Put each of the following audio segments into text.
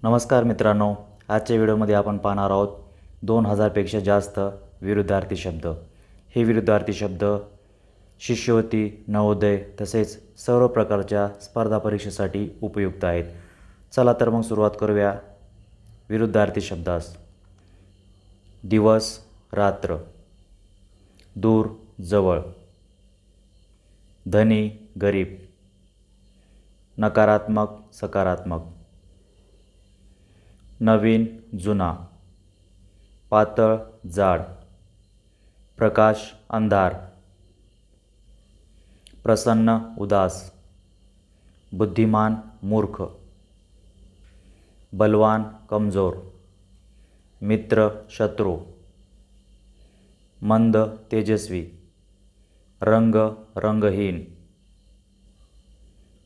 नमस्कार मित्रांनो, आजच्या व्हिडिओमध्ये आपण पाहणार आहोत 2000पेक्षा जास्त विरुद्धार्थी शब्द. हे विरुद्धार्थी शब्द शिष्यवृत्ती, नवोदय तसेच सर्व प्रकारच्या स्पर्धा परीक्षेसाठी उपयुक्त आहेत. चला तर मग सुरुवात करूया विरुद्धार्थी शब्दास. दिवस, रात्र, दूर, जवळ, धनी, गरीब, नकारात्मक, सकारात्मक, नवीन, जुना, पातळ, जाड, प्रकाश, अंधार, प्रसन्न, उदास, बुद्धिमान, मूर्ख, बलवान, कमजोर, मित्र, शत्रू, मंद, तेजस्वी, रंग, रंगहीन,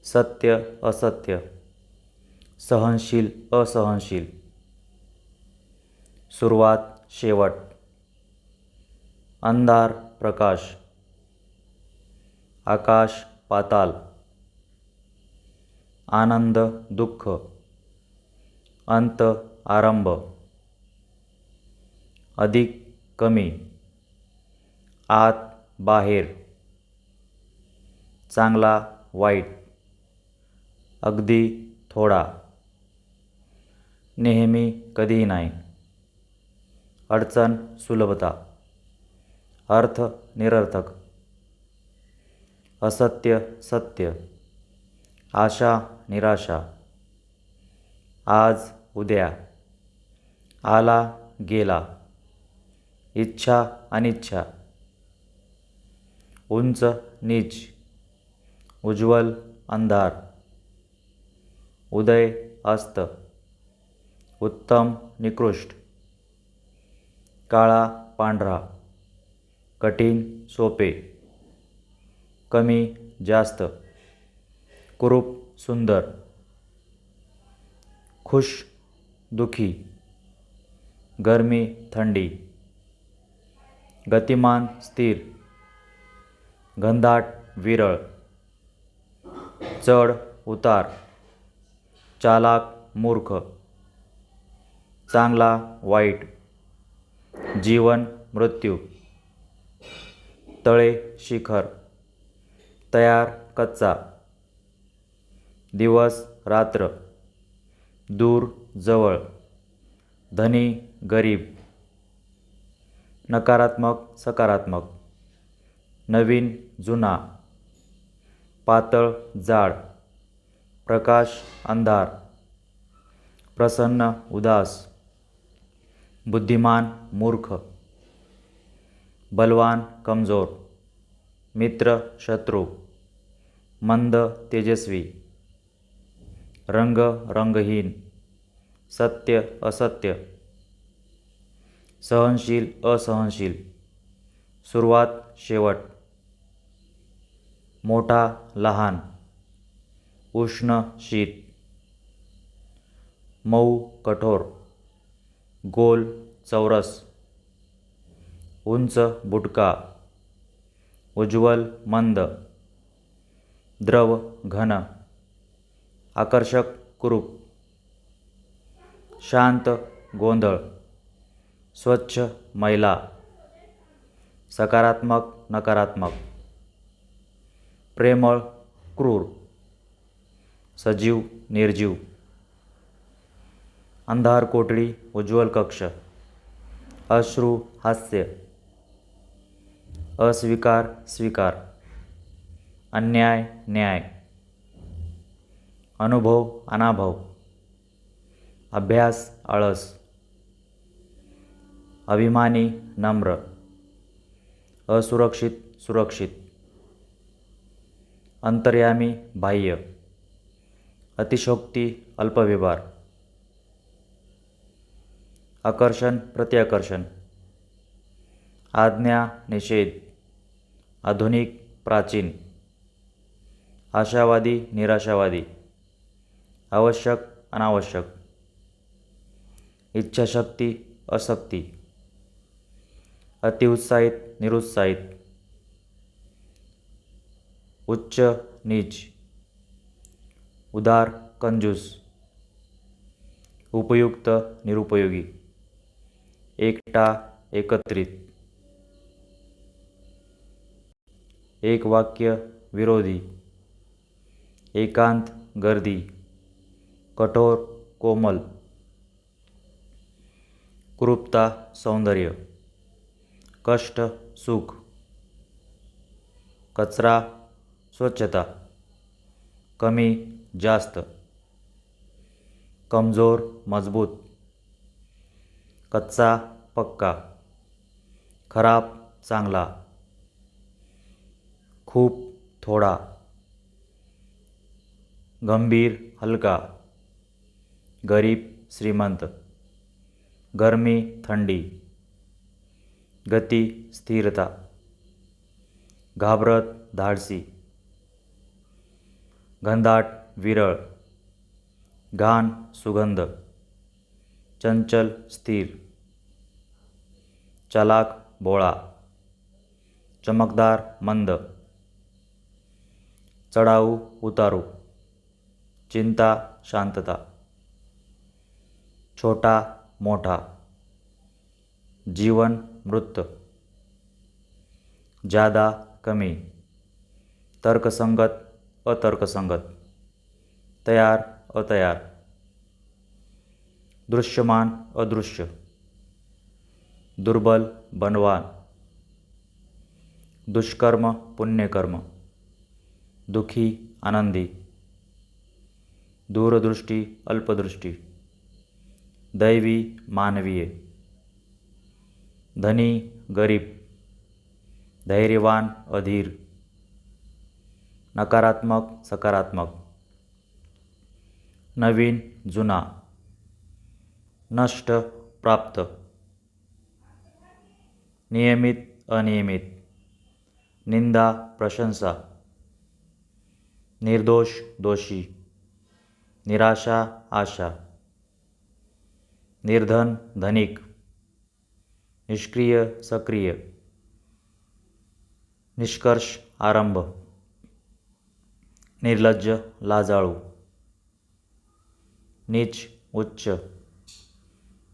सत्य, असत्य, सहनशील, असहनशील, सुरुवात, शेवट, अंधार, प्रकाश, आकाश, पाताल, आनंद, दुःख, अंत, आरंभ, अधिक, कमी, आत, बाहेर, चांगला, वाईट, अगदी, थोडा, नेहमी, कधीही नाही, अडचण, सुलभता, अर्थ, निरर्थक, असत्य, सत्य, आशा, निराशा, आज, उद्या, आला, गेला, इच्छा, अनिच्छा, उंच, नीच, उज्ज्वल, अंधार, उदय, अस्त, उत्तम, निकृष्ट, काळा, पांढरा, कठीण, सोपे, कमी, जास्त, कुरूप, सुंदर, खुश, दुखी, गरमी, थंडी, गतिमान, स्थिर, घनदाट, विरळ, चढ, उतार, चालाक, मूर्ख, चांगला, वाईट, जीवन, मृत्यू, तळे, शिखर, तयार, कच्चा, दिवस, रात्र, दूर, जवळ, धनी, गरीब, नकारात्मक, सकारात्मक, नवीन, जुना, पातळ, जाड, प्रकाश, अंधार, प्रसन्न, उदास, बुद्धिमान, मूर्ख, बलवान, कमजोर, मित्र, शत्रू, मंद, तेजस्वी, रंग, रंगहीन, सत्य, असत्य, सहनशील, असहनशील, सुरुवात, शेवट, मोठा, लहान, उष्ण, शीत, मऊ, कठोर, गोल, चौरस, उंच, बुटका, उज्ज्वल, मंद, द्रव, घन, आकर्षक, कुरूप, शांत, गोंधळ, स्वच्छ, मैला, सकारात्मक, नकारात्मक, प्रेमळ, क्रूर, सजीव, निर्जीव, अंधार कोठडी, उज्ज्वल कक्ष, अश्रू, हास्य, अस्वीकार, स्वीकार, अन्याय, न्याय, अनुभव, अनाभव, अभ्यास, आळस, अभिमानी, नम्र, असुरक्षित, सुरक्षित, अंतर्यामी, बाह्य, अतिशोक्ती, अल्पव्यवहार, आकर्षण, प्रत्याकर्षण, आज्ञा, निषेध, आधुनिक, प्राचीन, आशावादी, निराशावादी, आवश्यक, अनावश्यक, इच्छाशक्ती, अशक्ती, अतिउत्साहित, निरुत्साहित, उच्च, नीच, उदार, कंजूस, उपयुक्त निरुपयोगी, एकटा एकत्रित, एक वाक्य विरोधी, एकांत गर्दी, कठोर कोमल, कुरूपता सौंदर्य, कष्ट सुख, कचरा स्वच्छता, कमी जास्त, कमजोर मजबूत, कच्चा पक्का, खराब चांगला, खूप थोडा, गंभीर हलका, गरीब श्रीमंत, गर्मी थंडी, गती स्थिरता, घाबरत धाडसी, घनदाट विरळ, घाण सुगंध, चंचल स्थिर, चलाक भोळा, चमकदार मंद, चढाऊ उतारू, चिंता शांतता, छोटा मोठा, जीवन मृत, जादा कमी, तर्कसंगत अतर्कसंगत, तयार अतयार, दृश्यमान अदृश्य, दुर्बल बलवान, दुष्कर्म पुण्यकर्म, दुखी आनंदी, दूरदृष्टी अल्पदृष्टी, दैवी मानवीय, धनी गरीब, धैर्यवान अधीर, नकारात्मक सकारात्मक, नवीन जुना, नष्ट प्राप्त, नियमित अनियमित, निंदा प्रशंसा, निर्दोष दोषी, निराशा आशा, निर्धन धनिक, निष्क्रिय सक्रिय, निष्कर्ष आरंभ, निर्लज्ज लाजाळू, नीच उच्च,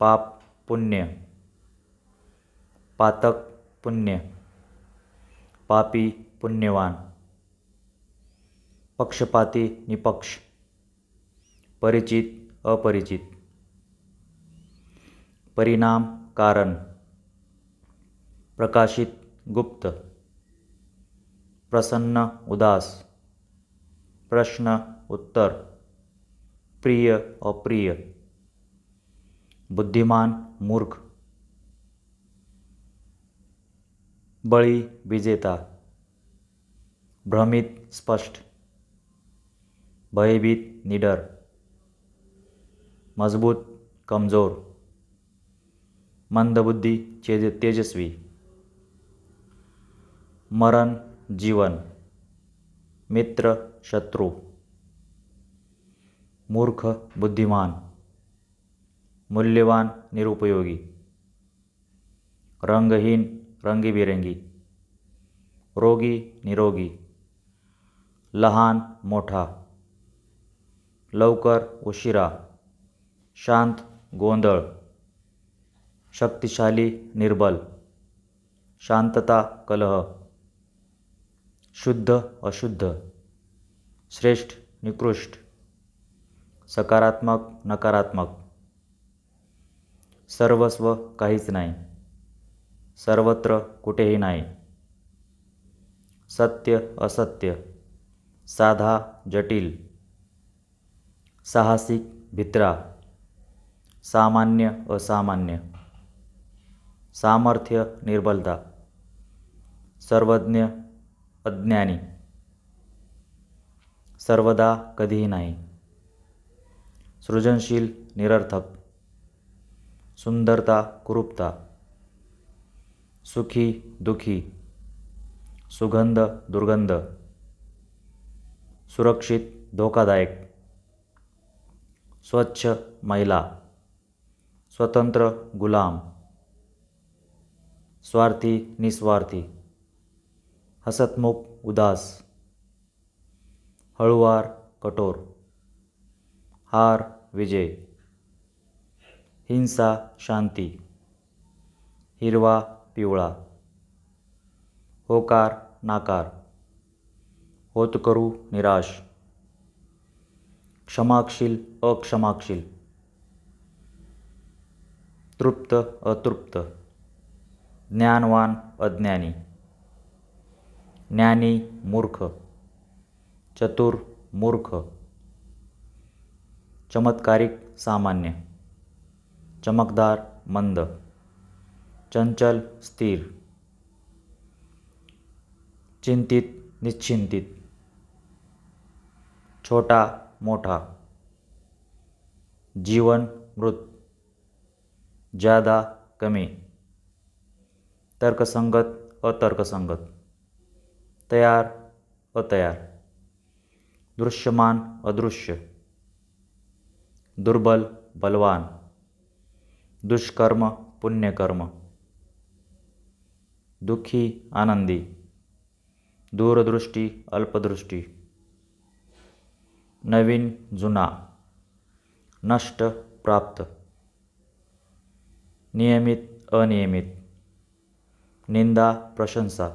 पाप पुण्य, पातक पुण्य, पापी पुण्यवान, पक्षपाती निपक्ष, परिचित अपरिचित, परिणाम कारण, प्रकाशित गुप्त, प्रसन्न उदास, प्रश्न उत्तर, प्रिय अप्रिय, बुद्धिमान मूर्ख, बळी विजेता, भ्रमित स्पष्ट, भयभीत निडर, मजबूत कमजोर, मंदबुद्धी तेजस्वी, मरण जीवन, मित्र शत्रु, मूर्ख बुद्धिमान, मूल्यवान निरुपयोगी, रंगहीन रंगीबिरंगी, रोगी निरोगी, लहान मोठा, लवकर उशिरा, शांत गोंधळ, शक्तिशाली निर्बल, शांतता कलह, शुद्ध अशुद्ध, श्रेष्ठ निकृष्ट, सकारात्मक नकारात्मक, सर्वस्व काहीच नाही, सर्वत्र कुठेही नाही, सत्य असत्य, साधा जटिल, साहसिक भित्रा, सामान्य असामान्य, सामर्थ्य निर्बलता, सर्वज्ञ अज्ञानी, सर्वदा कधीही नाही, सृजनशील निरर्थक, सुंदरता कुरूपता, सुखी दुखी, सुगंध दुर्गंध, सुरक्षित धोकादायक, स्वच्छ महिला, स्वतंत्र गुलाम, स्वार्थी निस्वार्थी, हसतमुख उदास, हळुवार कठोर, हार विजय, हिंसा शांती, हिरवा पिवळा, होकार नाकार, होतकरू निराश, क्षमाशील अक्षमाशील, तृप्त अतृप्त, ज्ञानवान अज्ञानी, ज्ञानी मूर्ख, चतुर मूर्ख, चमत्कारिक सामान्य, चमकदार मंद, चंचल स्थिर, चिंतित निश्चिंतित, छोटा मोठा, जीवन मृत, ज्यादा कमी, तर्कसंगत अतर्कसंगत, तयार अतयार, दृश्यमान अदृश्य, दुर्बल बलवान, दुष्कर्म पुण्यकर्म, दुःखी आनंदी, दूरदृष्टी अल्पदृष्टी, नवीन जुना, नष्ट प्राप्त, नियमित अनियमित, निंदा प्रशंसा,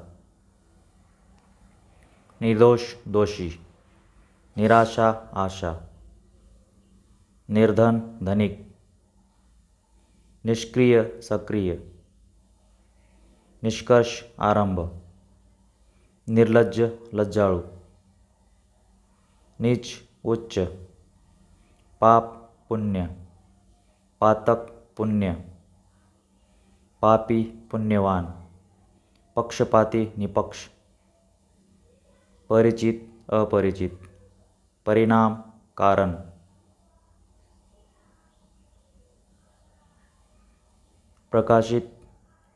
निर्दोष दोषी, निराशा आशा, निर्धन धनिक, निष्क्रिय सक्रिय, निष्कर्ष आरंभ, निर्लज्ज लज्जाळू, नीच उच्च, पाप पुण्य, पातक पुण्य, पापी पुण्यवान, पक्षपाती निपक्ष, परिचित अपरिचित, परिणाम कारण, प्रकाशित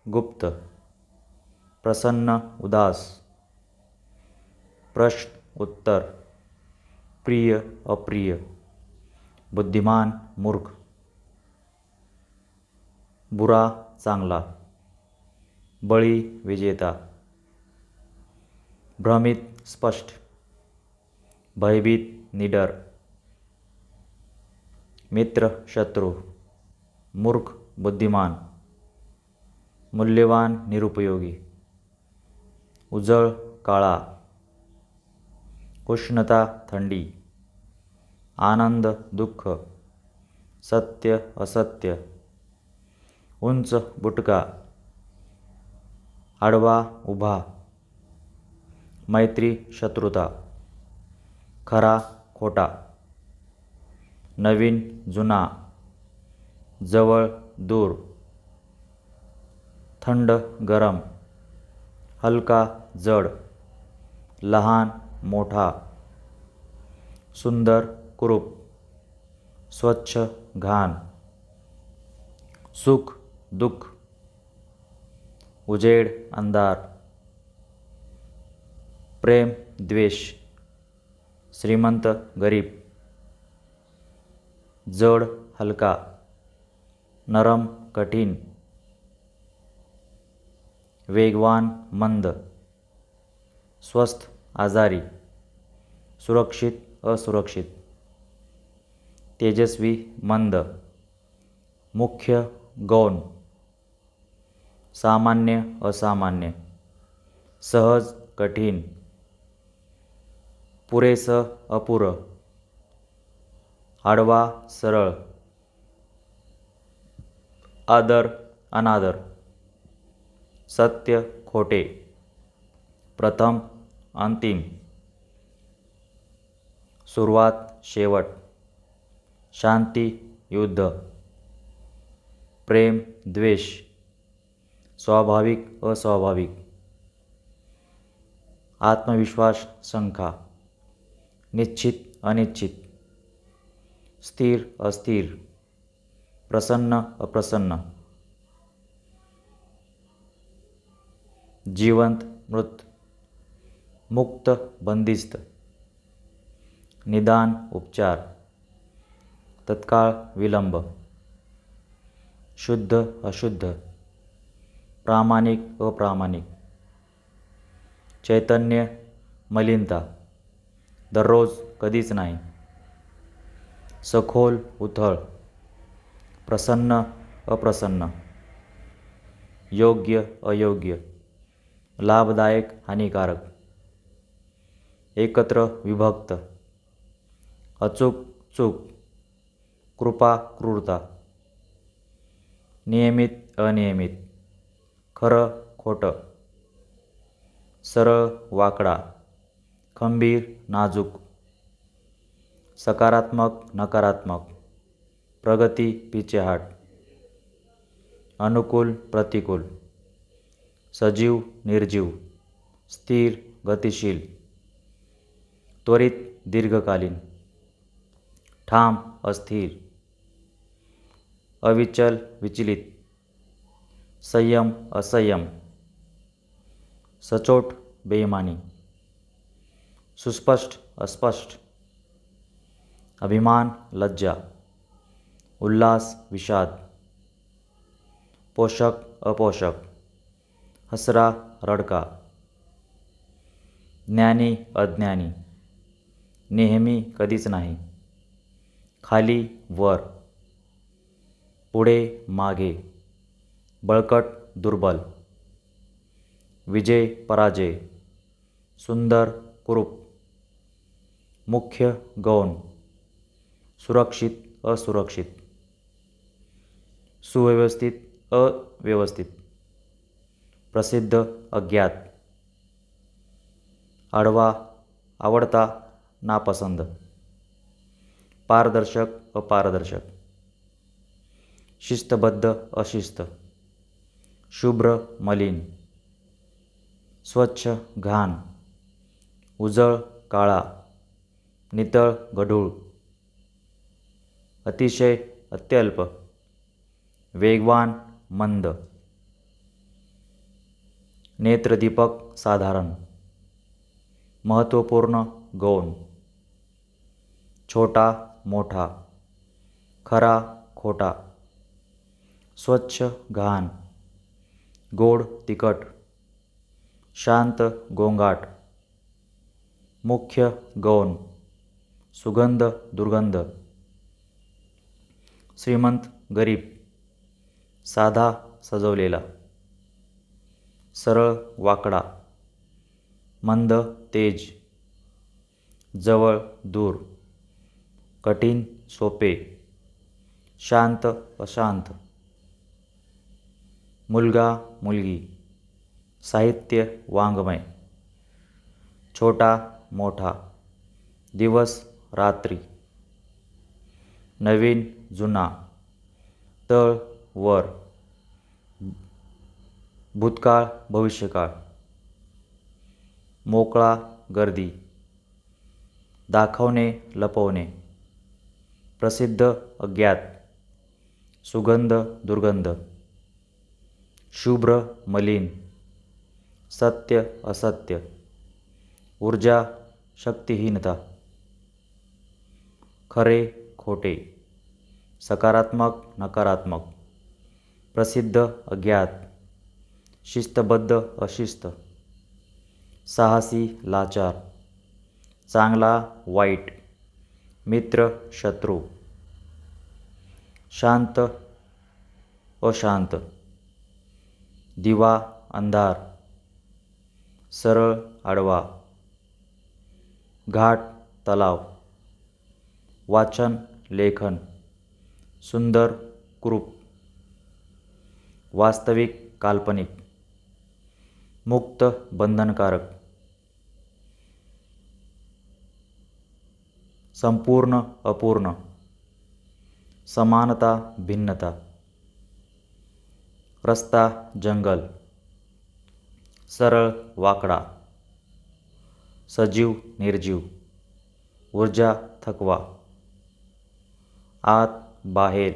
गुप्त, प्रसन्न उदास, प्रश्न उत्तर, प्रिय अप्रिय, बुद्धिमान मूर्ख, बुरा चांगला, बळी विजेता, भ्रमित स्पष्ट, भयभीत निडर, मित्र शत्रु, मूर्ख बुद्धिमान, मूल्यवान निरुपयोगी, उजळ काळा, उष्णता थंडी, आनंद दुःख, सत्य असत्य, उंच बुटका, आडवा उभा, मैत्री शत्रुता, खरा खोटा, नवीन जुना, जवळ दूर, थंड गरम, हलका जड, लहान मोठा, सुंदर कुरूप, स्वच्छ घाण, सुख दुःख, उजेड अंधार, प्रेम द्वेष, श्रीमंत गरीब, जड हलका, नरम कठीण, वेगवान मंद, स्वस्थ आजारी, सुरक्षित असुरक्षित, तेजस्वी मंद, मुख्य गौण, सामान्य असामान्य, सहज कठीण, पुरेसं अपुरं, आडवा सरळ, आदर अनादर, सत्य खोटे, प्रथम अंतिम, सुरुवात शेवट, शांती युद्ध, प्रेम द्वेष, स्वाभाविक अस्वाभाविक, आत्मविश्वास शंका, निश्चित अनिश्चित, स्थिर अस्थिर, प्रसन्न अप्रसन्न, जिवंत मृत, मुक्त बंदिस्त, निदान उपचार, तत्काळ विलंब, शुद्ध अशुद्ध, प्रामाणिक अप्रामाणिक, चैतन्य मलिनता, दररोज कधीच नाही, सखोल उथळ, प्रसन्न अप्रसन्न, योग्य अयोग्य, लाभदायक हानिकारक, एकत्र विभक्त, अचूक चूक, कृपा क्रूरता, नियमित अनियमित, खरं खोटं, सरळ वाकडा, खंबीर नाजूक, सकारात्मक नकारात्मक, प्रगती पिछेहाट, अनुकूल प्रतिकूल, सजीव निर्जीव, स्थिर गतिशील, त्वरित दीर्घकालीन, ठाम अस्थिर, अविचल विचलित, संयम असंयम, सचोट बेईमानी, सुस्पष्ट अस्पष्ट, अभिमान लज्जा, उल्लास विषाद, पोषक अपोषक, हसरा रडका, ज्ञानी अज्ञानी, नेहमी कधीच नाही, खाली वर, पुढे मागे, बळकट दुर्बल, विजय पराजय, सुंदर कुरूप, मुख्य गौण, सुरक्षित असुरक्षित, सुव्यवस्थित अव्यवस्थित, प्रसिद्ध अज्ञात, आडवा आवडता नापसंद, पारदर्शक अपारदर्शक, शिस्तबद्ध अशिस्त, शुभ्र मलिन, स्वच्छ घाण, उजळ काळा, नितळ गढूळ, अतिशय अत्यल्प, वेगवान मंद, नेत्रदीपक साधारण, महत्त्वपूर्ण गौण, छोटा मोठा, खरा खोटा, स्वच्छ घाण, गोड तिखट, शांत गोंगाट, मुख्य गौण, सुगंध दुर्गंध, श्रीमंत गरीब, साधा सजवलेला, सरळ वाकडा, मंद तेज, जवळ दूर, कठीण सोपे, शांत अशांत, मुलगा मुलगी, साहित्य वाङ्मय, छोटा मोठा, दिवस रात्री, नवीन जुना, तळ वर, भूतकाळ भविष्यकाळ, मोकळा गर्दी, दाखवणे लपवणे, प्रसिद्ध अज्ञात, सुगंध दुर्गंध, शुभ्र मलिन, सत्य असत्य, ऊर्जा शक्तिहीनता, खरे खोटे, सकारात्मक नकारात्मक, प्रसिद्ध अज्ञात, शिस्तबद्ध अशिस्त, साहसी लाचार, चांगला वाईट, मित्र शत्रू, शांत अशांत, दिवा अंधार, सरळ आडवा, घाट तलाव, वाचन लेखन, सुंदर कुरूप, वास्तविक काल्पनिक, मुक्त बंधनकारक, संपूर्ण अपूर्ण, समानता भिन्नता, रस्ता जंगल, सरळ वाकडा, सजीव निर्जीव, ऊर्जा थकवा, आत बाहेर,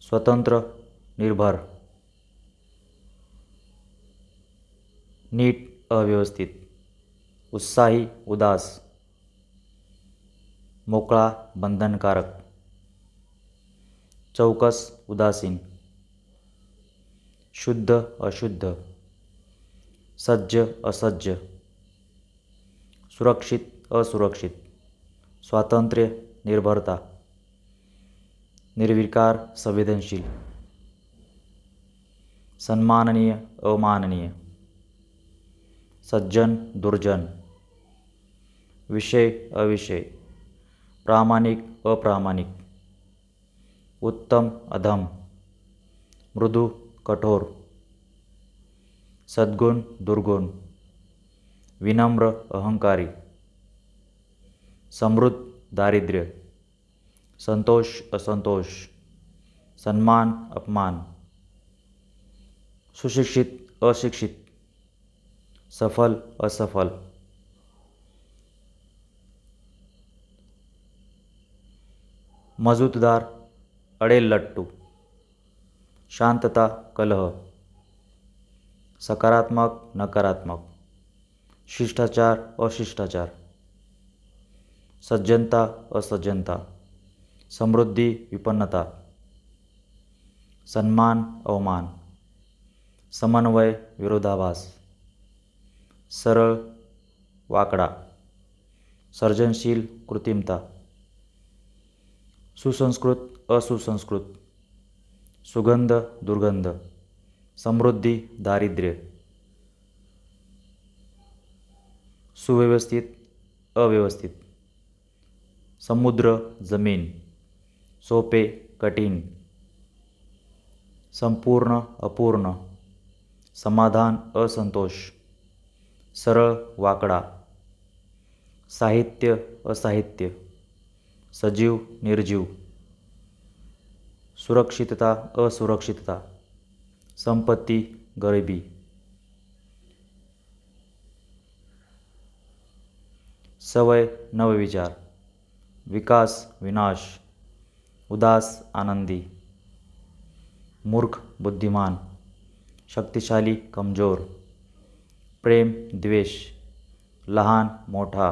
स्वतंत्र निर्भर, नीट अव्यवस्थित, उत्साही उदास, मोकळा बंधनकारक, चौकस उदासीन, शुद्ध अशुद्ध, सज्ज असज्ज, सुरक्षित असुरक्षित, स्वातंत्र्य निर्भरता, निर्विकार संवेदनशील, सन्माननीय अवमाननीय, सज्जन दुर्जन, विषय अविषय, प्रामाणिक अप्रामाणिक, उत्तम अधम, मृदू कठोर, सद्गुण दुर्गुण, विनम्र अहंकारी, समृद्ध दारिद्र्य, संतोष असंतोष, सन्मान अपमान, सुशिक्षित अशिक्षित, सफल असफल, मजूतदार अडेलट्टू, शांतता कलह, सकारात्मक नकारात्मक, शिष्टाचार अशिष्टाचार, सज्जनता असज्जनता, समृद्धी विपन्नता, सन्मान अवमान, समन्वय विरोधाभास, सरळ वाकडा, सर्जनशील कृत्रिमता, सुसंस्कृत असुसंस्कृत, सुगंध दुर्गंध, समृद्धी दारिद्र्य, सुव्यवस्थित अव्यवस्थित, समुद्र जमीन, सोपे कठीण, संपूर्ण अपूर्ण, समाधान असंतोष, सरळ वाकडा, साहित्य असाहित्य, सजीव निर्जीव, सुरक्षितता असुरक्षितता, संपत्ती गरिबी, सवय नवविचार, विकास विनाश, उदास आनंदी, मूर्ख बुद्धिमान, शक्तिशाली कमजोर, प्रेम द्वेष, लहान मोठा,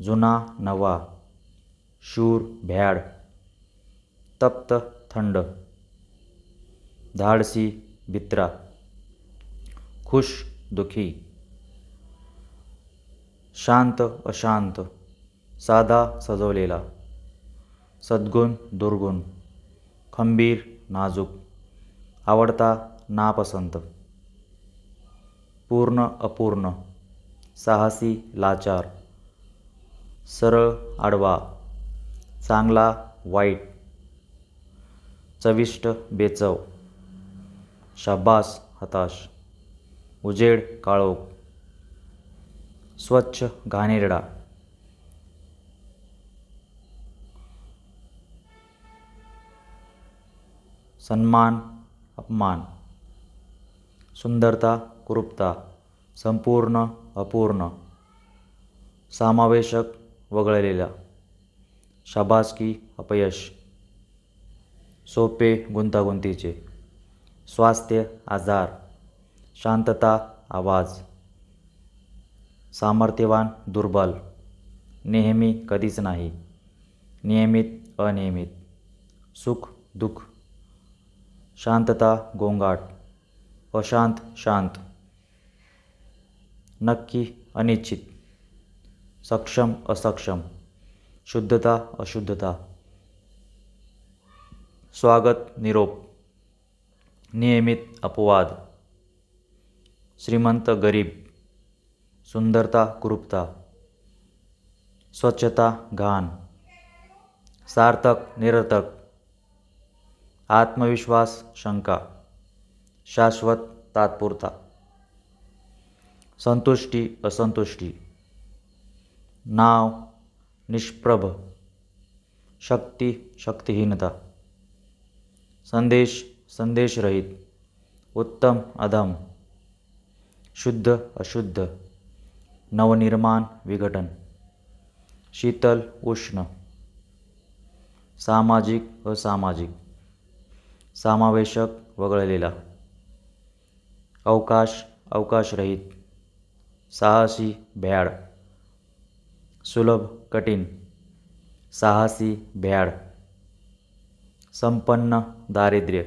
जुना नवा, शूर भ्याड, तप्त थंड, धाडसी भित्रा, खुश दुखी, शांत अशांत, साधा सजवलेला, सद्गुण दुर्गुण, खंबीर नाजूक, आवडता नापसंत, पूर्ण अपूर्ण, साहसी लाचार, सरळ आडवा, चांगला वाईट, चविष्ट बेचव, शाबास हताश, उजेड काळोख, स्वच्छ घाणेरडा, सन्मान अपमान, सुंदरता कुरूपता, संपूर्ण अपूर्ण, समावेशक वगळलेला, शाबासकी अपयश, सोपे गुंतागुंतीचे, स्वास्थ्य आजार, शांतता आवाज, सामर्थ्यवान दुर्बल, नेहमी कधीच नाही, नियमित अनियमित, सुख दुःख, शांतता गोंगाट, अशांत शांत, नक्की अनिश्चित, सक्षम असक्षम, शुद्धता अशुद्धता, स्वागत निरोप, नियमित अपवाद, श्रीमंत गरीब, सुंदरता कुरूपता, स्वच्छता घाण, सार्थक निरर्थक, आत्मविश्वास शंका, शाश्वत तात्पुरता, संतुष्टी असंतुष्टी, नाव निष्प्रभ, शक्ती शक्तिहीनता, संदेश संदेशरहित, उत्तम अधम, शुद्ध अशुद्ध, नवनिर्माण विघटन, शीतल उष्ण, सामाजिक असामाजिक, समावेशक वगळलेला, अवकाश अवकाशरहित, साहसी भ्याड, सुलभ कठीण, साहसी भ्याड, संपन्न दारिद्र्य,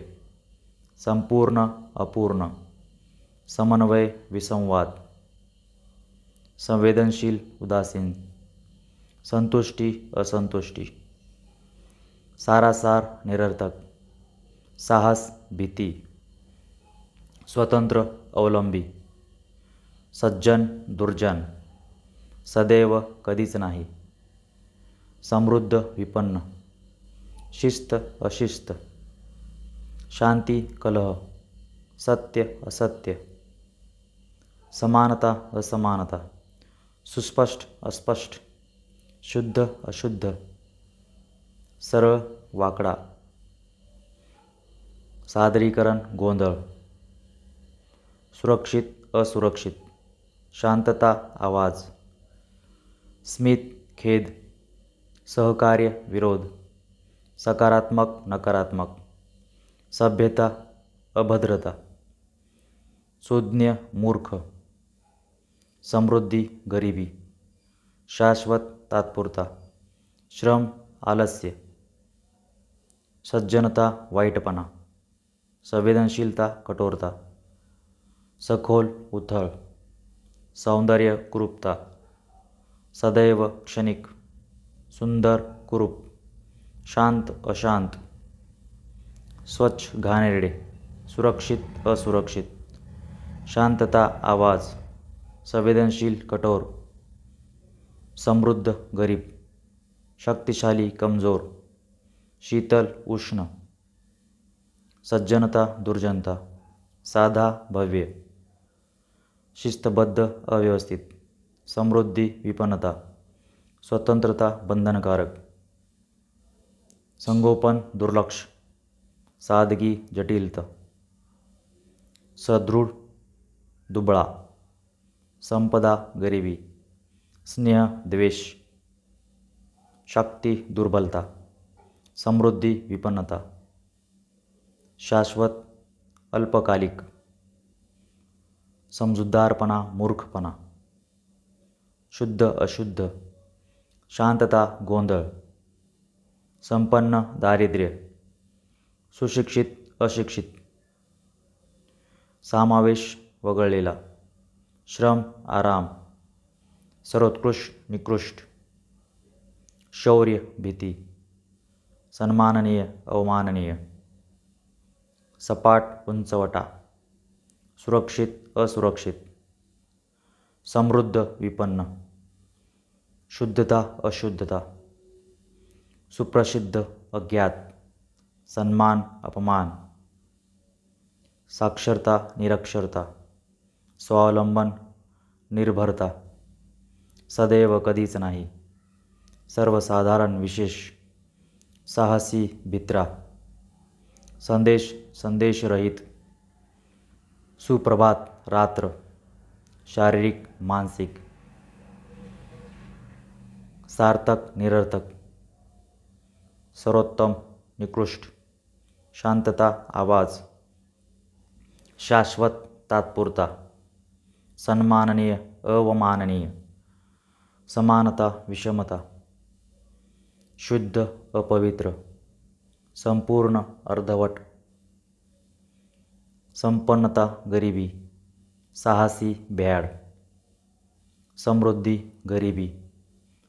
संपूर्ण अपूर्ण, समन्वय विसंवाद, संवेदनशील उदासीन, संतुष्टी असंतुष्टी, सारासार निरर्थक, साहस भीती, स्वतंत्र अवलंबी, सज्जन दुर्जन, सदैव कधीच नाही, समृद्ध विपन्न, शिस्त अशिस्त, शांती कलह, सत्य असत्य, समानता असमानता, सुस्पष्ट अस्पष्ट, शुद्ध अशुद्ध, सरळ वाकडा, सादरीकरण गोंधळ, सुरक्षित असुरक्षित, शांतता आवाज, स्मित खेद, सहकार्य विरोध, सकारात्मक नकारात्मक, सभ्यता अभद्रता, सुज्ञ मूर्ख, समृद्धी गरिबी, शाश्वत तात्पुरता, श्रम आलस्य, सज्जनता वाईटपणा, संवेदनशीलता कठोरता, सखोल उथळ, सौंदर्य कुरूपता, सदैव क्षणिक, सुंदर कुरूप, शांत अशांत, स्वच्छ घाणेरडे, सुरक्षित असुरक्षित, शांतता आवाज, संवेदनशील कठोर, समृद्ध गरीब, शक्तिशाली कमजोर, शीतल उष्ण, सज्जनता दुर्जनता, साधा भव्य, शिस्तबद्ध अव्यवस्थित, समृद्धी विपन्नता, स्वतंत्रता बंधनकारक, संगोपन दुर्लक्ष, सादगी जटिलता, सदृढ दुबळा, संपदा गरिबी, स्नेह द्वेष, शक्ती दुर्बलता, समृद्धी विपन्नता, शाश्वत अल्पकालिक, समजूतदारपणा मूर्खपणा, शुद्ध अशुद्ध, शांतता गोंधळ, संपन्न दारिद्र्य, सुशिक्षित अशिक्षित, समावेश वगळलेला, श्रम आराम, सर्वोत्कृष्ट निकृष्ट, शौर्य भीती, सन्माननीय अवमाननीय, सपाट उंचवटा, सुरक्षित असुरक्षित, समृद्ध विपन्न, शुद्धता अशुद्धता, सुप्रसिद्ध अज्ञात, सन्मान अपमान, साक्षरता निरक्षरता, स्वावलंबन निर्भरता, सदैव कधीच नाही, सर्वसाधारण विशेष, साहसी भित्रा, संदेश संदेशरहित, सुप्रभात रात्र, शारीरिक मानसिक, सार्थक निरर्थक, सर्वोत्तम निकृष्ट, शांतता आवाज, शाश्वत तात्पुरता, सन्माननीय अवमाननीय, समानता विषमता, शुद्ध अपवित्र, संपूर्ण अर्धवट, संपन्नता गरिबी, साहसी भ्याड, समृद्धी गरिबी,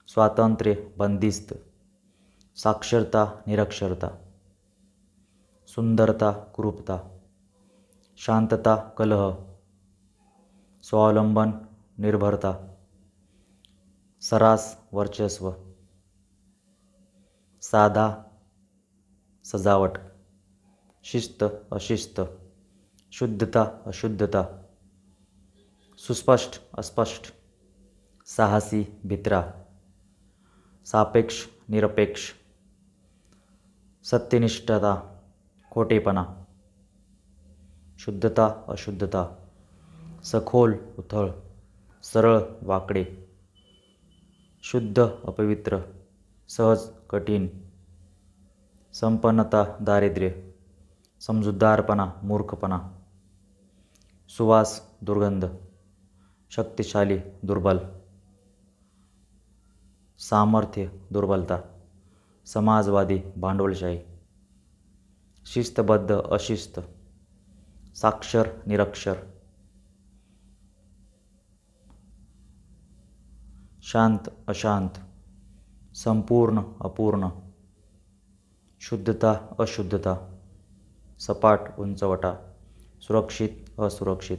स्वातंत्र्य बंदिस्त, साक्षरता निरक्षरता, सुंदरता कुरूपता, शांतता कलह, स्वावलंबन निर्भरता, सरास वर्चस्व, साधा सजावट, शिस्त अशिस्त, शुद्धता अशुद्धता, सुस्पष्ट अस्पष्ट, साहसी भित्रा, सापेक्ष निरपेक्ष, सत्यनिष्ठता खोटेपणा, शुद्धता अशुद्धता, सखोल उथळ, सरळ वाकडे, शुद्ध अपवित्र, सहज कठीण, संपन्नता दारिद्र्य, समजूतदारपणा मूर्खपणा, सुवास दुर्गंध, शक्तिशाली दुर्बल, सामर्थ्य दुर्बलता, समाजवादी भांडवलशाही, शिस्तबद्ध अशिस्त, साक्षर निरक्षर, शांत अशांत, संपूर्ण अपूर्ण, शुद्धता अशुद्धता, सपाट उंचवटा, सुरक्षित असुरक्षित,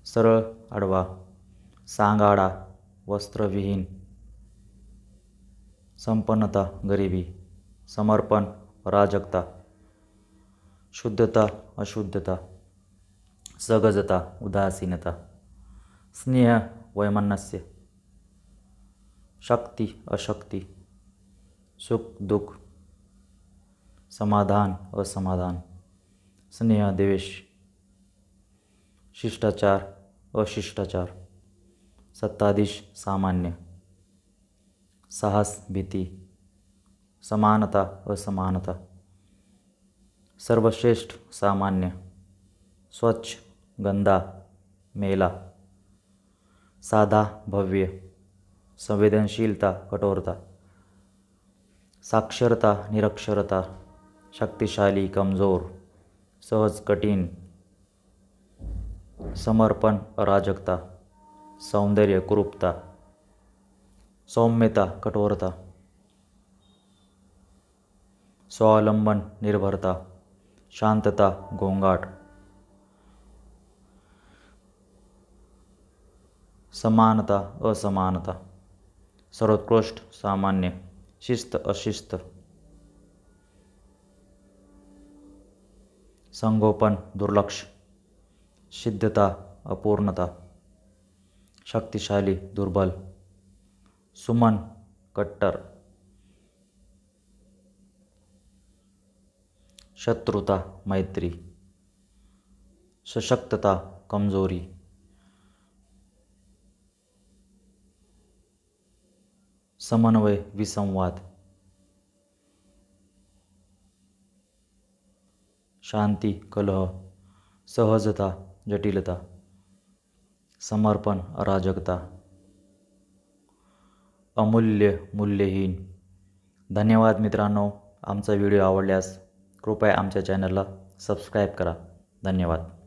सरळ आडवा, सांगाडा वस्त्रविहीन, संपन्नता गरिबी, समर्पण अराजकता, शुद्धता अशुद्धता, सहजता उदासीनता, स्नेह वैमनस्य, शक्ती अशक्ती, सुख दुःख, समाधान असमाधान, स्नेह द्वेष, शिष्टाचार अशिष्टाचार, सत्ताधीश सामान्य, साहस भीती, समानता असमानता, सर्वश्रेष्ठ सामान्य, स्वच्छ गंदा मेला, साधा भव्य, संवेदनशीलता कठोरता, साक्षरता निरक्षरता, शक्तिशाली कमजोर, सहज कठीण, समर्पण अराजकता, सौंदर्य कुरूपता, सौम्यता कठोरता, स्वावलंबन निर्भरता, शांतता गोंगाट, समानता असमानता, सर्वोत्कृष्ट सामान्य, शिस्त अशिस्त, संगोपन दुर्लक्ष, सिद्धता अपूर्णता, शक्तिशाली दुर्बल, सुमन कट्टर, शत्रुता मैत्री, सशक्तता कमजोरी, समन्वय विसंवाद, शांती कलह, सहजता जटिलता, समर्पण अराजकता, अमूल्य मूल्यहीन. धन्यवाद मित्रांनो. आमचा व्हिडिओ आवडल्यास कृपया आमच्या चॅनलला सबस्क्राईब करा. धन्यवाद.